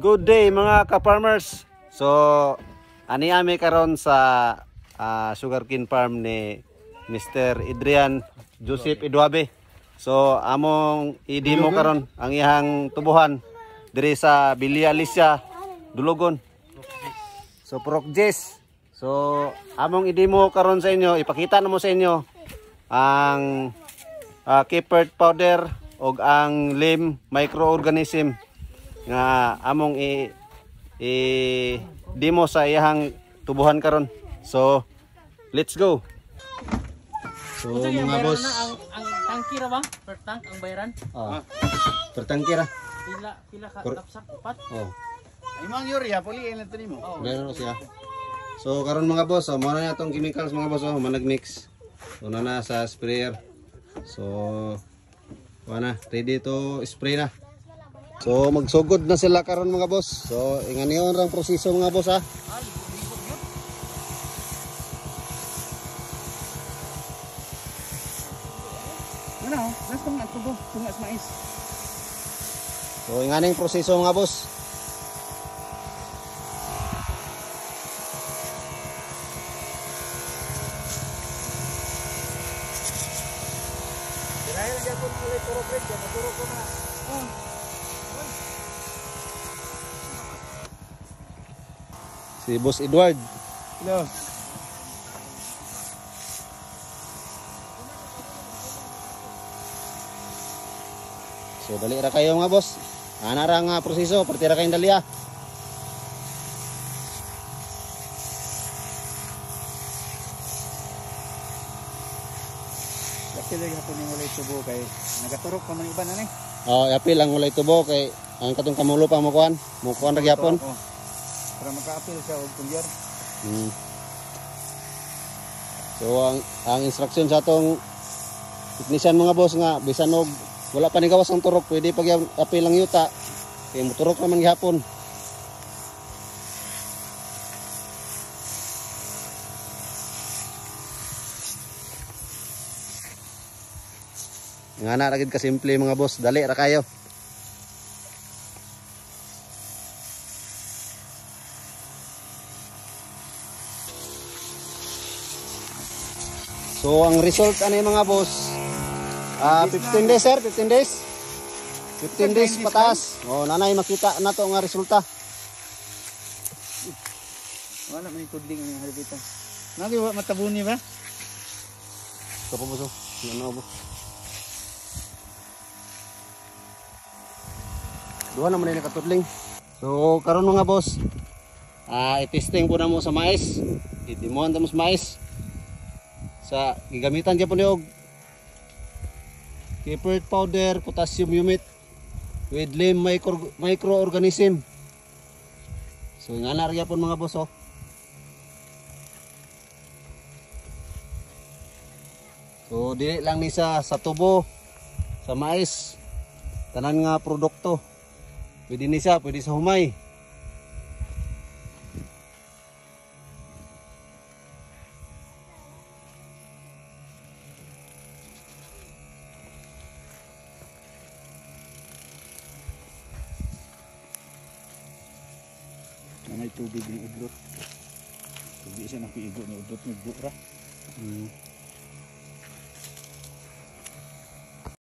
Good day mga ka-farmers. So ani ami karon sa sugarcane farm ni Mr. Adrian Joseph Eduabe. So among i-demo karon ang iyang tubuhan diri sa Villa Alicia, Dulugon. So Procjes. So among i-demo karon sa inyo, ipakita namo sa inyo ang Keepert powder og ang Lim microorganism nga among i-demo sa iyang tubuhan karon. So let's go. So mga boss, ang tangki ra ba? Per tank ang bayaran? per tangki ra. Pila ka tapsak upat? Imang urea puli ina to nimo. Meron siya. So karon mga boss, mo na atong chemicals mga boss, manag-mix. So na sa sprayer. So wala, ready to spray na. So magsugod na sila karon mga boss. So ingan niyon rang proseso mga boss ha. Ano? Nasa mga tubo, tungas mais. So ingan ning proseso mga boss. Dahil gyud ko ulit puro break, maturo ko na. Si Boss Edward. Hello. So dali ra kayo mga boss. Ana ra nga proseso, perti ra kayong dali ah. Kasi lagi ako ning ulit tubo kay nagaturok pa man iban ani. Apil ang ulay tubo kay ang katong kamulo pa mo kuan ra gyapon. Para maka-apil siya og tulyar. So ang instruction sa atong technician mga boss nga bisan og wala pa ni gawas ang turok, pwede pag apil lang yuta. Kay moturok naman gihapon. Nga na ragid ka simple mga boss, dali ra kayo. So ang result ano mga boss? 15 days sir, 15 days. 15 days pataas. Nanay makita na to nga resulta. Wala man tudling ang halibitan. Nagi wa matabuni ba? Ito po boss. Ano boss? Duha naman na katudling. So karon mga boss, i-testing po na mo sa mais. I-demoan ta mo sa mais. Sa gigamitan gyapon ni og Keepert powder, potassium humate with Lim microorganism. So nga na gyapon mga boss oh. So dili lang ni sa tubo, sa mais, tanan nga produkto. Pwede ni siya, pwede sa humay. Nanay tubig ni udlot. Tubig siya napiigo ni udlot ni udlot ra.